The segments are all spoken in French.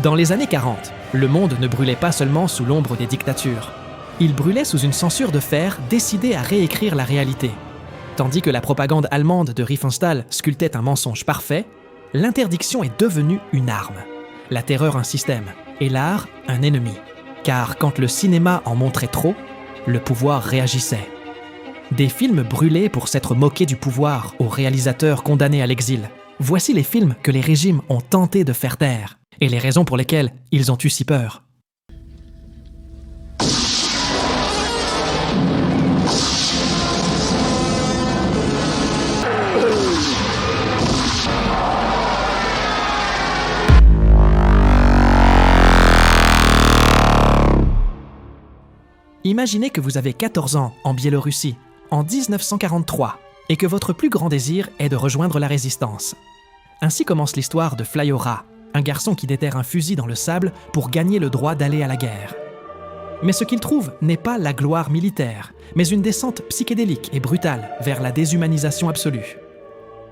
Dans les années 40, le monde ne brûlait pas seulement sous l'ombre des dictatures. Il brûlait sous une censure de fer décidée à réécrire la réalité. Tandis que la propagande allemande de Riefenstahl sculptait un mensonge parfait, l'interdiction est devenue une arme, la terreur un système et l'art un ennemi. Car quand le cinéma en montrait trop, le pouvoir réagissait. Des films brûlés pour s'être moqués du pouvoir aux réalisateurs condamnés à l'exil. Voici les films que les régimes ont tenté de faire taire et les raisons pour lesquelles ils ont eu si peur. Imaginez que vous avez 14 ans en Biélorussie, en 1943, et que votre plus grand désir est de rejoindre la résistance. Ainsi commence l'histoire de Flyora, un garçon qui déterre un fusil dans le sable pour gagner le droit d'aller à la guerre. Mais ce qu'il trouve n'est pas la gloire militaire, mais une descente psychédélique et brutale vers la déshumanisation absolue.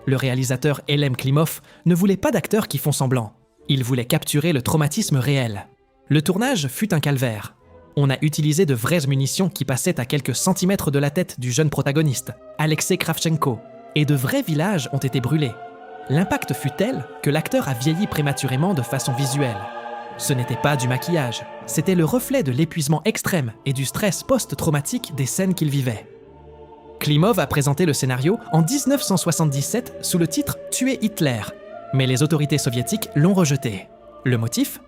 Le réalisateur Elem Klimov ne voulait pas d'acteurs qui font semblant. Il voulait capturer le traumatisme réel. Le tournage fut un calvaire. On a utilisé de vraies munitions qui passaient à quelques centimètres de la tête du jeune protagoniste, Alexei Kravchenko, et de vrais villages ont été brûlés. L'impact fut tel que l'acteur a vieilli prématurément de façon visuelle. Ce n'était pas du maquillage, c'était le reflet de l'épuisement extrême et du stress post-traumatique des scènes qu'il vivait. Klimov a présenté le scénario en 1977 sous le titre « Tuer Hitler », mais les autorités soviétiques l'ont rejeté. Le motif ?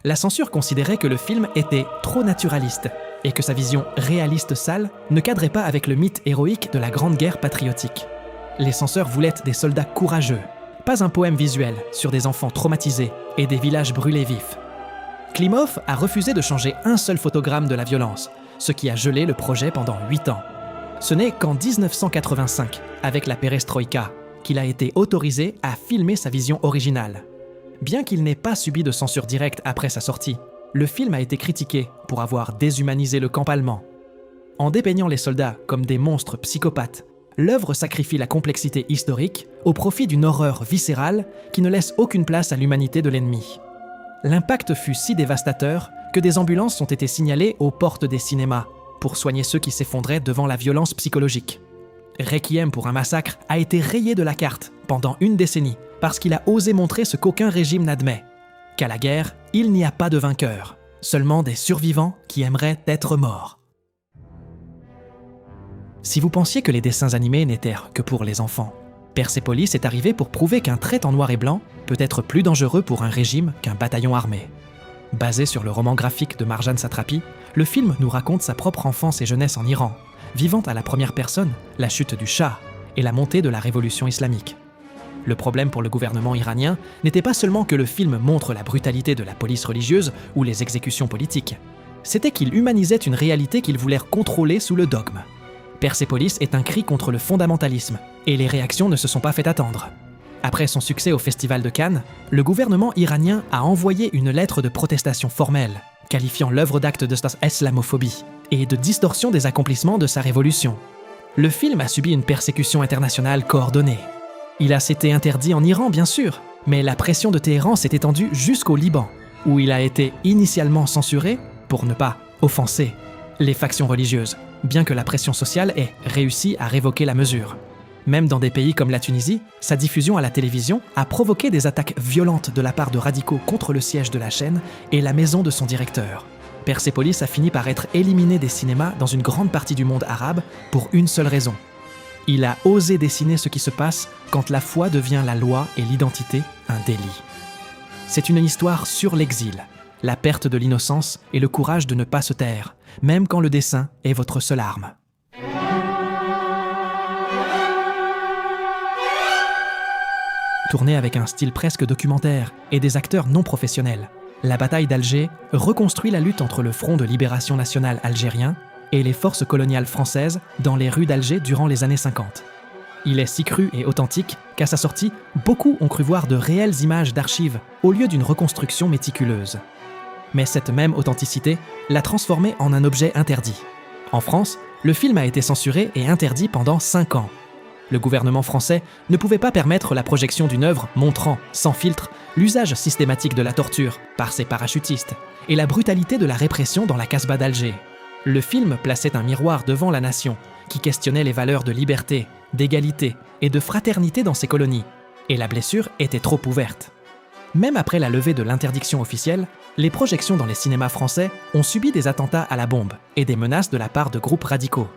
La censure considérait que le film était trop naturaliste et que sa vision réaliste sale ne cadrait pas avec le mythe héroïque de la Grande Guerre patriotique. Les censeurs voulaient des soldats courageux, pas un poème visuel sur des enfants traumatisés et des villages brûlés vifs. Klimov a refusé de changer un seul photogramme de la violence, ce qui a gelé le projet pendant 8 ans. Ce n'est qu'en 1985, avec la perestroïka, qu'il a été autorisé à filmer sa vision originale. Bien qu'il n'ait pas subi de censure directe après sa sortie, le film a été critiqué pour avoir déshumanisé le camp allemand. En dépeignant les soldats comme des monstres psychopathes, l'œuvre sacrifie la complexité historique au profit d'une horreur viscérale qui ne laisse aucune place à l'humanité de l'ennemi. L'impact fut si dévastateur que des ambulances ont été signalées aux portes des cinémas pour soigner ceux qui s'effondraient devant la violence psychologique. Requiem pour un massacre a été rayé de la carte pendant une décennie parce qu'il a osé montrer ce qu'aucun régime n'admet, qu'à la guerre, il n'y a pas de vainqueurs, seulement des survivants qui aimeraient être morts. Si vous pensiez que les dessins animés n'étaient que pour les enfants, Persepolis est arrivé pour prouver qu'un trait en noir et blanc peut être plus dangereux pour un régime qu'un bataillon armé. Basé sur le roman graphique de Marjane Satrapi, le film nous raconte sa propre enfance et jeunesse en Iran, vivant à la première personne la chute du Shah et la montée de la révolution islamique. Le problème pour le gouvernement iranien n'était pas seulement que le film montre la brutalité de la police religieuse ou les exécutions politiques, c'était qu'il humanisait une réalité qu'ils voulaient contrôler sous le dogme. Persepolis est un cri contre le fondamentalisme, et les réactions ne se sont pas fait attendre. Après son succès au Festival de Cannes, le gouvernement iranien a envoyé une lettre de protestation formelle, qualifiant l'œuvre d'acte de islamophobie et de distorsion des accomplissements de sa révolution. Le film a subi une persécution internationale coordonnée. Il a été interdit en Iran, bien sûr, mais la pression de Téhéran s'est étendue jusqu'au Liban, où il a été initialement censuré pour ne pas offenser les factions religieuses, bien que la pression sociale ait réussi à révoquer la mesure. Même dans des pays comme la Tunisie, sa diffusion à la télévision a provoqué des attaques violentes de la part de radicaux contre le siège de la chaîne et la maison de son directeur. Persepolis a fini par être éliminé des cinémas dans une grande partie du monde arabe pour une seule raison. Il a osé dessiner ce qui se passe quand la foi devient la loi et l'identité un délit. C'est une histoire sur l'exil, la perte de l'innocence et le courage de ne pas se taire, même quand le dessin est votre seule arme. Tourné avec un style presque documentaire et des acteurs non professionnels, la bataille d'Alger reconstruit la lutte entre le Front de libération nationale algérien et les forces coloniales françaises dans les rues d'Alger durant les années 50. Il est si cru et authentique qu'à sa sortie, beaucoup ont cru voir de réelles images d'archives au lieu d'une reconstruction méticuleuse. Mais cette même authenticité l'a transformé en un objet interdit. En France, le film a été censuré et interdit pendant 5 ans. Le gouvernement français ne pouvait pas permettre la projection d'une œuvre montrant, sans filtre, l'usage systématique de la torture par ces parachutistes et la brutalité de la répression dans la Casbah d'Alger. Le film plaçait un miroir devant la nation qui questionnait les valeurs de liberté, d'égalité et de fraternité dans ses colonies, et la blessure était trop ouverte. Même après la levée de l'interdiction officielle, les projections dans les cinémas français ont subi des attentats à la bombe et des menaces de la part de groupes radicaux.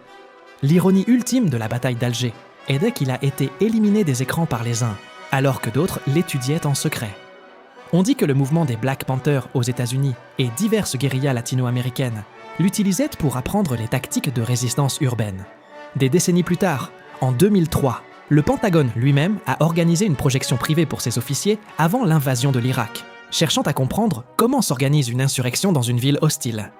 L'ironie ultime de la bataille d'Alger est qu'il a été éliminé des écrans par les uns, alors que d'autres l'étudiaient en secret. On dit que le mouvement des Black Panthers aux États-Unis et diverses guérillas latino-américaines l'utilisaient pour apprendre les tactiques de résistance urbaine. Des décennies plus tard, en 2003, le Pentagone lui-même a organisé une projection privée pour ses officiers avant l'invasion de l'Irak, cherchant à comprendre comment s'organise une insurrection dans une ville hostile.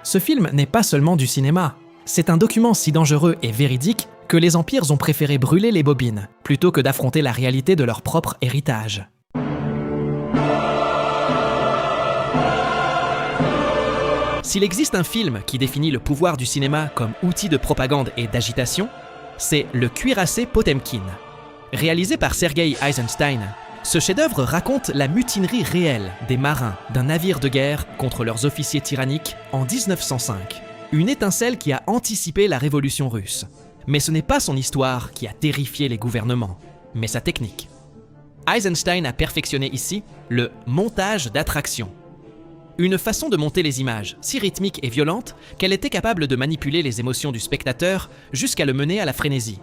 Ce film n'est pas seulement du cinéma, c'est un document si dangereux et véridique que les empires ont préféré brûler les bobines, plutôt que d'affronter la réalité de leur propre héritage. S'il existe un film qui définit le pouvoir du cinéma comme outil de propagande et d'agitation, c'est Le Cuirassé Potemkin. Réalisé par Sergei Eisenstein, ce chef-d'œuvre raconte la mutinerie réelle des marins d'un navire de guerre contre leurs officiers tyranniques en 1905. Une étincelle qui a anticipé la révolution russe. Mais ce n'est pas son histoire qui a terrifié les gouvernements, mais sa technique. Eisenstein a perfectionné ici le montage d'attraction. Une façon de monter les images si rythmique et violente qu'elle était capable de manipuler les émotions du spectateur jusqu'à le mener à la frénésie.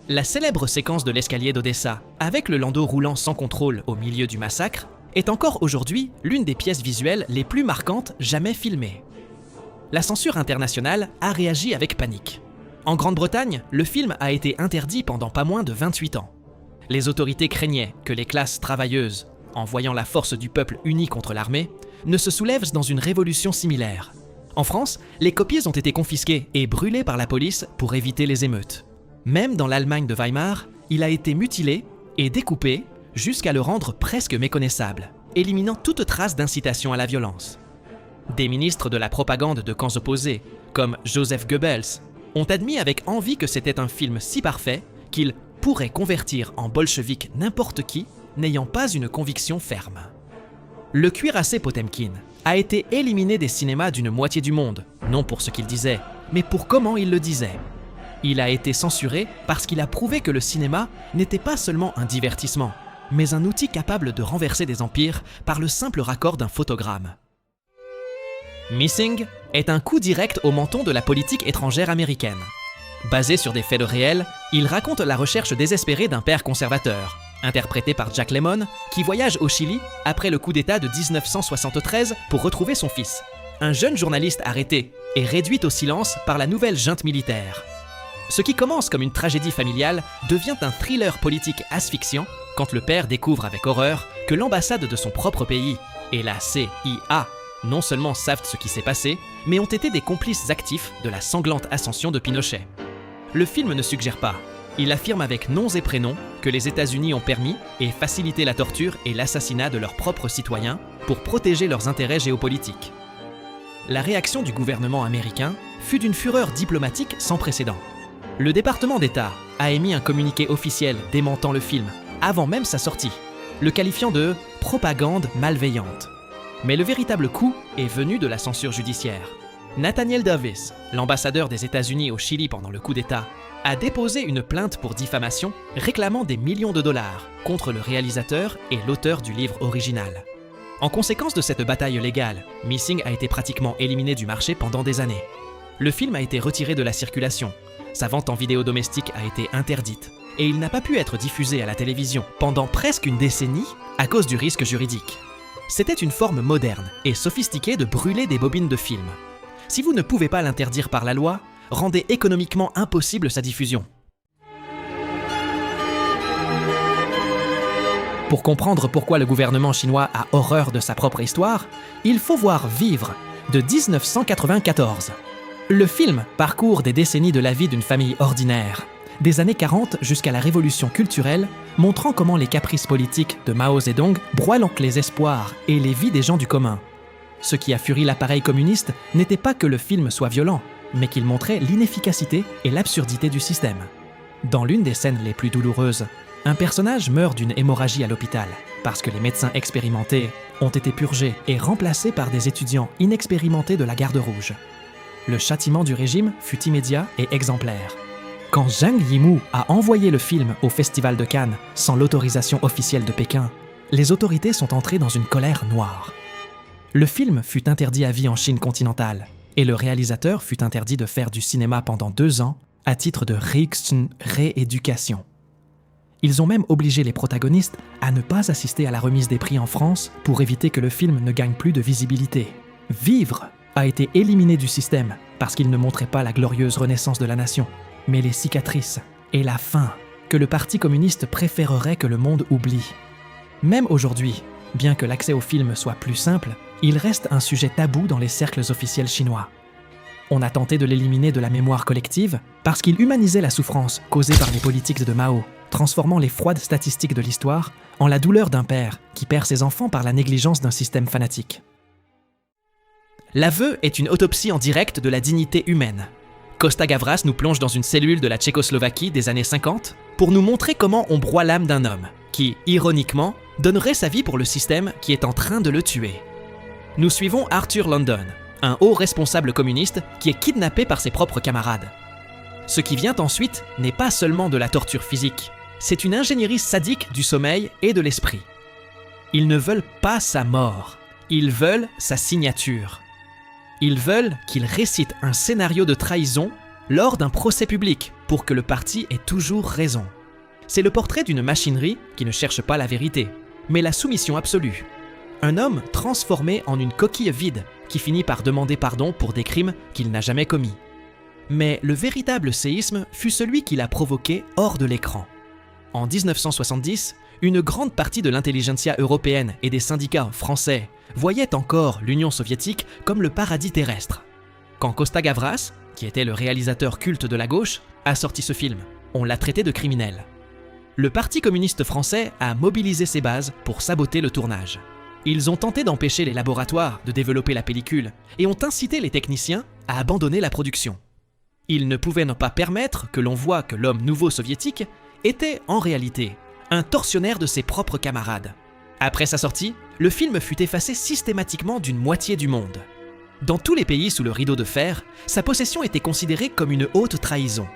La célèbre séquence de l'escalier d'Odessa, avec le landau roulant sans contrôle au milieu du massacre, est encore aujourd'hui l'une des pièces visuelles les plus marquantes jamais filmées. La censure internationale a réagi avec panique. En Grande-Bretagne, le film a été interdit pendant pas moins de 28 ans. Les autorités craignaient que les classes travailleuses, en voyant la force du peuple uni contre l'armée, ne se soulèvent dans une révolution similaire. En France, les copies ont été confisquées et brûlées par la police pour éviter les émeutes. Même dans l'Allemagne de Weimar, il a été mutilé et découpé jusqu'à le rendre presque méconnaissable, éliminant toute trace d'incitation à la violence. Des ministres de la propagande de camps opposés, comme Joseph Goebbels, ont admis avec envie que c'était un film si parfait qu'il pourrait convertir en bolchevique n'importe qui n'ayant pas une conviction ferme. Le Cuirassé Potemkin a été éliminé des cinémas d'une moitié du monde, non pour ce qu'il disait, mais pour comment il le disait. Il a été censuré parce qu'il a prouvé que le cinéma n'était pas seulement un divertissement, mais un outil capable de renverser des empires par le simple raccord d'un photogramme. Missing est un coup direct au menton de la politique étrangère américaine. Basé sur des faits réels, il raconte la recherche désespérée d'un père conservateur, interprété par Jack Lemmon, qui voyage au Chili après le coup d'État de 1973 pour retrouver son fils. Un jeune journaliste arrêté et réduit au silence par la nouvelle junte militaire. Ce qui commence comme une tragédie familiale devient un thriller politique asphyxiant quand le père découvre avec horreur que l'ambassade de son propre pays et la CIA non seulement savent ce qui s'est passé, mais ont été des complices actifs de la sanglante ascension de Pinochet. Le film ne suggère pas. Il affirme avec noms et prénoms que les États-Unis ont permis et facilité la torture et l'assassinat de leurs propres citoyens pour protéger leurs intérêts géopolitiques. La réaction du gouvernement américain fut d'une fureur diplomatique sans précédent. Le département d'État a émis un communiqué officiel démentant le film, avant même sa sortie, le qualifiant de « propagande malveillante ». Mais le véritable coup est venu de la censure judiciaire. Nathaniel Davis, l'ambassadeur des États-Unis au Chili pendant le coup d'État, a déposé une plainte pour diffamation réclamant des millions de dollars contre le réalisateur et l'auteur du livre original. En conséquence de cette bataille légale, Missing a été pratiquement éliminé du marché pendant des années. Le film a été retiré de la circulation, sa vente en vidéo domestique a été interdite, et il n'a pas pu être diffusé à la télévision pendant presque une décennie à cause du risque juridique. C'était une forme moderne et sophistiquée de brûler des bobines de films. Si vous ne pouvez pas l'interdire par la loi, rendez économiquement impossible sa diffusion. Pour comprendre pourquoi le gouvernement chinois a horreur de sa propre histoire, il faut voir Vivre, de 1994. Le film parcourt des décennies de la vie d'une famille ordinaire, des années 40 jusqu'à la révolution culturelle, montrant comment les caprices politiques de Mao Zedong broient les espoirs et les vies des gens du commun. Ce qui a furi l'appareil communiste n'était pas que le film soit violent, mais qu'il montrait l'inefficacité et l'absurdité du système. Dans l'une des scènes les plus douloureuses, Un personnage meurt d'une hémorragie à l'hôpital parce que les médecins expérimentés ont été purgés et remplacés par des étudiants inexpérimentés de la Garde rouge. Le châtiment du régime fut immédiat et exemplaire. Quand Zhang Yimou a envoyé le film au Festival de Cannes sans l'autorisation officielle de Pékin, les autorités sont entrées dans une colère noire. Le film fut interdit à vie en Chine continentale et le réalisateur fut interdit de faire du cinéma pendant 2 ans à titre de rééducation. Ils ont même obligé les protagonistes à ne pas assister à la remise des prix en France pour éviter que le film ne gagne plus de visibilité. Vivre a été éliminé du système parce qu'il ne montrait pas la glorieuse renaissance de la nation, mais les cicatrices et la faim que le Parti communiste préférerait que le monde oublie. Même aujourd'hui, bien que l'accès au film soit plus simple, il reste un sujet tabou dans les cercles officiels chinois. On a tenté de l'éliminer de la mémoire collective parce qu'il humanisait la souffrance causée par les politiques de Mao, transformant les froides statistiques de l'histoire en la douleur d'un père qui perd ses enfants par la négligence d'un système fanatique. L'aveu est une autopsie en direct de la dignité humaine. Costa Gavras nous plonge dans une cellule de la Tchécoslovaquie des années 50 pour nous montrer comment on broie l'âme d'un homme qui, ironiquement, donnerait sa vie pour le système qui est en train de le tuer. Nous suivons Arthur London, un haut responsable communiste qui est kidnappé par ses propres camarades. Ce qui vient ensuite n'est pas seulement de la torture physique, c'est une ingénierie sadique du sommeil et de l'esprit. Ils ne veulent pas sa mort, ils veulent sa signature. Ils veulent qu'il récite un scénario de trahison lors d'un procès public pour que le parti ait toujours raison. C'est le portrait d'une machinerie qui ne cherche pas la vérité, mais la soumission absolue. Un homme transformé en une coquille vide qui finit par demander pardon pour des crimes qu'il n'a jamais commis. Mais le véritable séisme fut celui qui l'a provoqué hors de l'écran. En 1970, une grande partie de l'intelligentsia européenne et des syndicats français voyaient encore l'Union soviétique comme le paradis terrestre. Quand Costa Gavras, qui était le réalisateur culte de la gauche, a sorti ce film, on l'a traité de criminel. Le Parti communiste français a mobilisé ses bases pour saboter le tournage. Ils ont tenté d'empêcher les laboratoires de développer la pellicule et ont incité les techniciens à abandonner la production. Ils ne pouvaient pas permettre que l'on voie que l'homme nouveau soviétique était, en réalité, un tortionnaire de ses propres camarades. Après sa sortie, le film fut effacé systématiquement d'une moitié du monde. Dans tous les pays sous le rideau de fer, sa possession était considérée comme une haute trahison.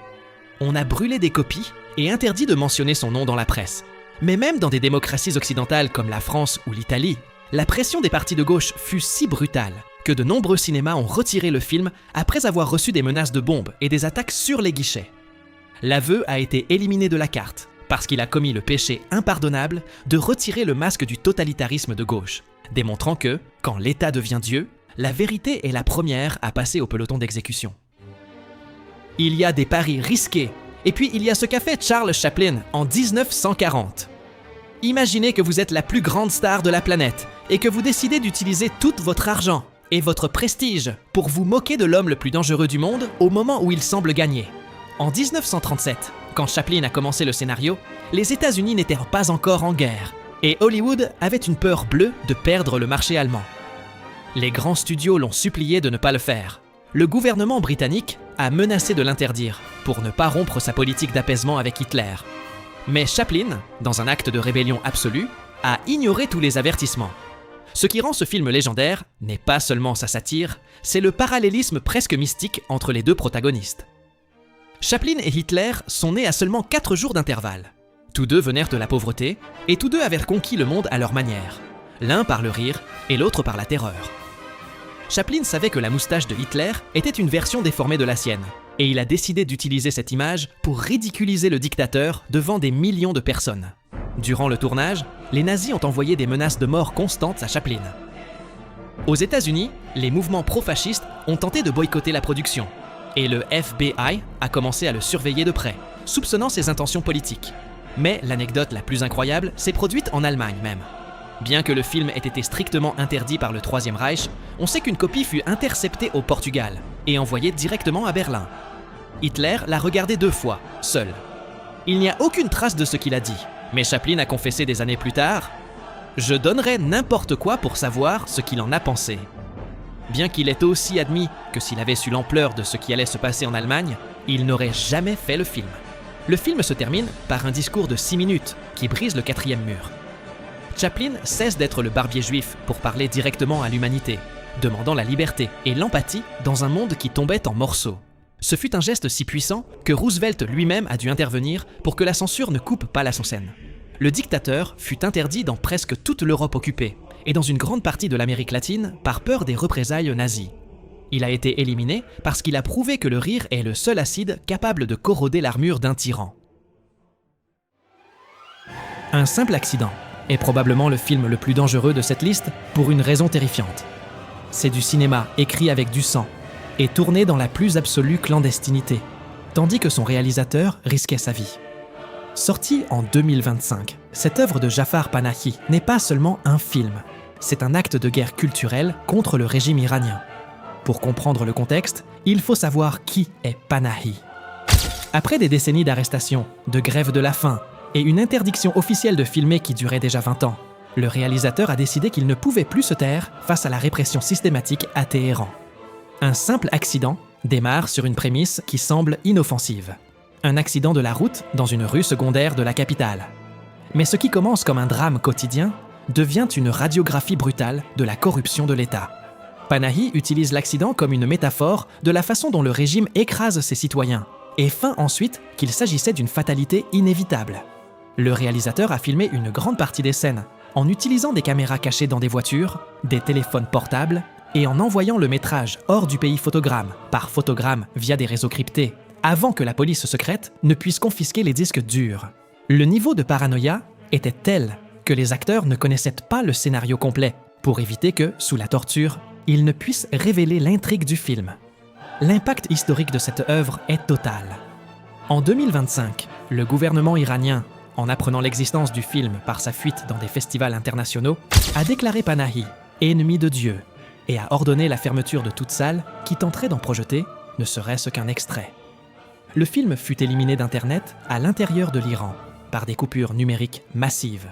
On a brûlé des copies et interdit de mentionner son nom dans la presse. Mais même dans des démocraties occidentales comme la France ou l'Italie, la pression des partis de gauche fut si brutale que de nombreux cinémas ont retiré le film après avoir reçu des menaces de bombes et des attaques sur les guichets. L'aveu a été éliminé de la carte parce qu'il a commis le péché impardonnable de retirer le masque du totalitarisme de gauche, démontrant que, quand l'État devient Dieu, la vérité est la première à passer au peloton d'exécution. Il y a des paris risqués, et puis il y a ce qu'a fait Charles Chaplin en 1940. Imaginez que vous êtes la plus grande star de la planète et que vous décidez d'utiliser tout votre argent et votre prestige pour vous moquer de l'homme le plus dangereux du monde au moment où il semble gagner. En 1937, quand Chaplin a commencé le scénario, les États-Unis n'étaient pas encore en guerre et Hollywood avait une peur bleue de perdre le marché allemand. Les grands studios l'ont supplié de ne pas le faire. Le gouvernement britannique a menacé de l'interdire pour ne pas rompre sa politique d'apaisement avec Hitler. Mais Chaplin, dans un acte de rébellion absolue, a ignoré tous les avertissements. Ce qui rend ce film légendaire n'est pas seulement sa satire, c'est le parallélisme presque mystique entre les deux protagonistes. Chaplin et Hitler sont nés à seulement 4 jours d'intervalle. Tous deux venèrent de la pauvreté, et tous deux avaient conquis le monde à leur manière. L'un par le rire, et l'autre par la terreur. Chaplin savait que la moustache de Hitler était une version déformée de la sienne, et il a décidé d'utiliser cette image pour ridiculiser le dictateur devant des millions de personnes. Durant le tournage, les nazis ont envoyé des menaces de mort constantes à Chaplin. Aux États-Unis, les mouvements pro-fascistes ont tenté de boycotter la production, et le FBI a commencé à le surveiller de près, soupçonnant ses intentions politiques. Mais l'anecdote la plus incroyable s'est produite en Allemagne même. Bien que le film ait été strictement interdit par le Troisième Reich, on sait qu'une copie fut interceptée au Portugal et envoyée directement à Berlin. Hitler l'a regardé 2 fois, seul. Il n'y a aucune trace de ce qu'il a dit, mais Chaplin a confessé des années plus tard « Je donnerais n'importe quoi pour savoir ce qu'il en a pensé ». Bien qu'il ait aussi admis que s'il avait su l'ampleur de ce qui allait se passer en Allemagne, il n'aurait jamais fait le film. Le film se termine par un discours de 6 minutes qui brise le 4e mur. Chaplin cesse d'être le barbier juif pour parler directement à l'humanité, demandant la liberté et l'empathie dans un monde qui tombait en morceaux. Ce fut un geste si puissant que Roosevelt lui-même a dû intervenir pour que la censure ne coupe pas la scène. Le dictateur fut interdit dans presque toute l'Europe occupée et dans une grande partie de l'Amérique latine par peur des représailles nazies. Il a été éliminé parce qu'il a prouvé que le rire est le seul acide capable de corroder l'armure d'un tyran. Un simple accident est probablement le film le plus dangereux de cette liste pour une raison terrifiante. C'est du cinéma écrit avec du sang et tourné dans la plus absolue clandestinité, tandis que son réalisateur risquait sa vie. Sorti en 2025, cette œuvre de Jafar Panahi n'est pas seulement un film, c'est un acte de guerre culturelle contre le régime iranien. Pour comprendre le contexte, il faut savoir qui est Panahi. Après des décennies d'arrestations, de grève de la faim et une interdiction officielle de filmer qui durait déjà 20 ans, le réalisateur a décidé qu'il ne pouvait plus se taire face à la répression systématique à Téhéran. Un simple accident démarre sur une prémisse qui semble inoffensive. Un accident de la route dans une rue secondaire de la capitale. Mais ce qui commence comme un drame quotidien devient une radiographie brutale de la corruption de l'État. Panahi utilise l'accident comme une métaphore de la façon dont le régime écrase ses citoyens et feint ensuite qu'il s'agissait d'une fatalité inévitable. Le réalisateur a filmé une grande partie des scènes en utilisant des caméras cachées dans des voitures, des téléphones portables et en envoyant le métrage hors du pays photogramme, par photogramme via des réseaux cryptés, avant que la police secrète ne puisse confisquer les disques durs. Le niveau de paranoïa était tel que les acteurs ne connaissaient pas le scénario complet pour éviter que, sous la torture, ils ne puissent révéler l'intrigue du film. L'impact historique de cette œuvre est total. En 2025, le gouvernement iranien, en apprenant l'existence du film par sa fuite dans des festivals internationaux, a déclaré Panahi ennemi de Dieu et a ordonné la fermeture de toute salle qui tenterait d'en projeter ne serait-ce qu'un extrait. Le film fut éliminé d'Internet à l'intérieur de l'Iran par des coupures numériques massives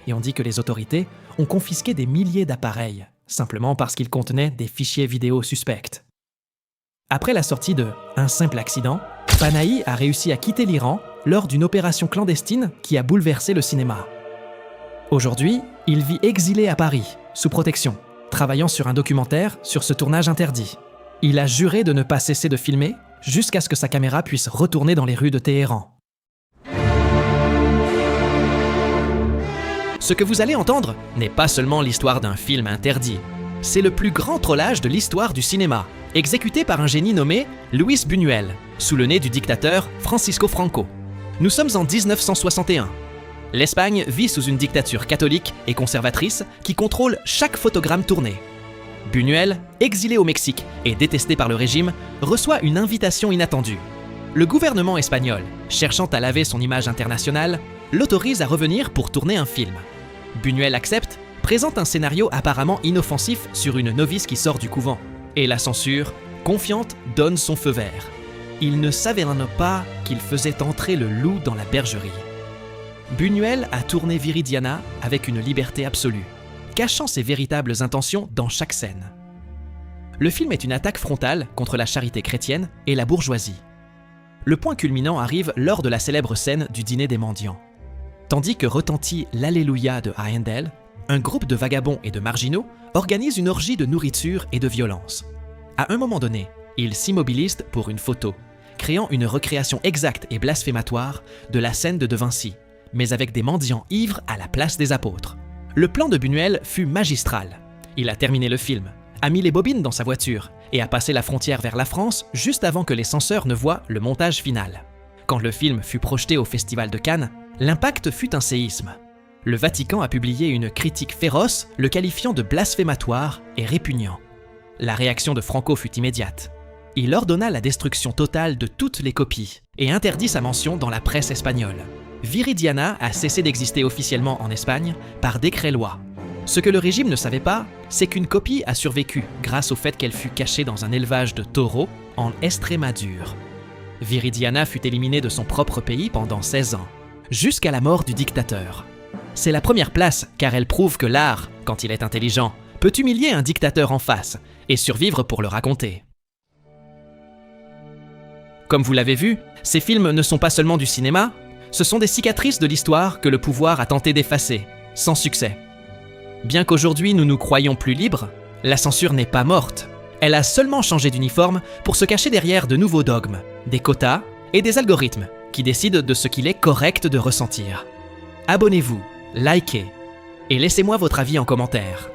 et on dit que les autorités ont confisqué des milliers d'appareils simplement parce qu'ils contenaient des fichiers vidéo suspects. Après la sortie de Un simple accident, Panahi a réussi à quitter l'Iran lors d'une opération clandestine qui a bouleversé le cinéma. Aujourd'hui, il vit exilé à Paris, sous protection, travaillant sur un documentaire sur ce tournage interdit. Il a juré de ne pas cesser de filmer jusqu'à ce que sa caméra puisse retourner dans les rues de Téhéran. Ce que vous allez entendre n'est pas seulement l'histoire d'un film interdit, c'est le plus grand trollage de l'histoire du cinéma, exécuté par un génie nommé Luis Buñuel, sous le nez du dictateur Francisco Franco. Nous sommes en 1961. L'Espagne vit sous une dictature catholique et conservatrice qui contrôle chaque photogramme tourné. Buñuel, exilé au Mexique et détesté par le régime, reçoit une invitation inattendue. Le gouvernement espagnol, cherchant à laver son image internationale, l'autorise à revenir pour tourner un film. Buñuel accepte, présente un scénario apparemment inoffensif sur une novice qui sort du couvent. Et la censure, confiante, donne son feu vert. Il ne savait pas qu'il faisait entrer le loup dans la bergerie. Buñuel a tourné Viridiana avec une liberté absolue, cachant ses véritables intentions dans chaque scène. Le film est une attaque frontale contre la charité chrétienne et la bourgeoisie. Le point culminant arrive lors de la célèbre scène du dîner des mendiants. Tandis que retentit l'Alléluia de Handel, un groupe de vagabonds et de marginaux organise une orgie de nourriture et de violence. À un moment donné, ils s'immobilisent pour une photo, créant une recréation exacte et blasphématoire de la scène de Vinci, mais avec des mendiants ivres à la place des apôtres. Le plan de Buñuel fut magistral. Il a terminé le film, a mis les bobines dans sa voiture et a passé la frontière vers la France juste avant que les censeurs ne voient le montage final. Quand le film fut projeté au Festival de Cannes, l'impact fut un séisme. Le Vatican a publié une critique féroce, le qualifiant de blasphématoire et répugnant. La réaction de Franco fut immédiate. Il ordonna la destruction totale de toutes les copies et interdit sa mention dans la presse espagnole. Viridiana a cessé d'exister officiellement en Espagne par décret-loi. Ce que le régime ne savait pas, c'est qu'une copie a survécu grâce au fait qu'elle fut cachée dans un élevage de taureaux en Estrémadure. Viridiana fut éliminée de son propre pays pendant 16 ans, jusqu'à la mort du dictateur. C'est la première place car elle prouve que l'art, quand il est intelligent, peut humilier un dictateur en face et survivre pour le raconter. Comme vous l'avez vu, ces films ne sont pas seulement du cinéma, ce sont des cicatrices de l'histoire que le pouvoir a tenté d'effacer, sans succès. Bien qu'aujourd'hui nous nous croyions plus libres, la censure n'est pas morte. Elle a seulement changé d'uniforme pour se cacher derrière de nouveaux dogmes, des quotas et des algorithmes qui décident de ce qu'il est correct de ressentir. Abonnez-vous, likez et laissez-moi votre avis en commentaire.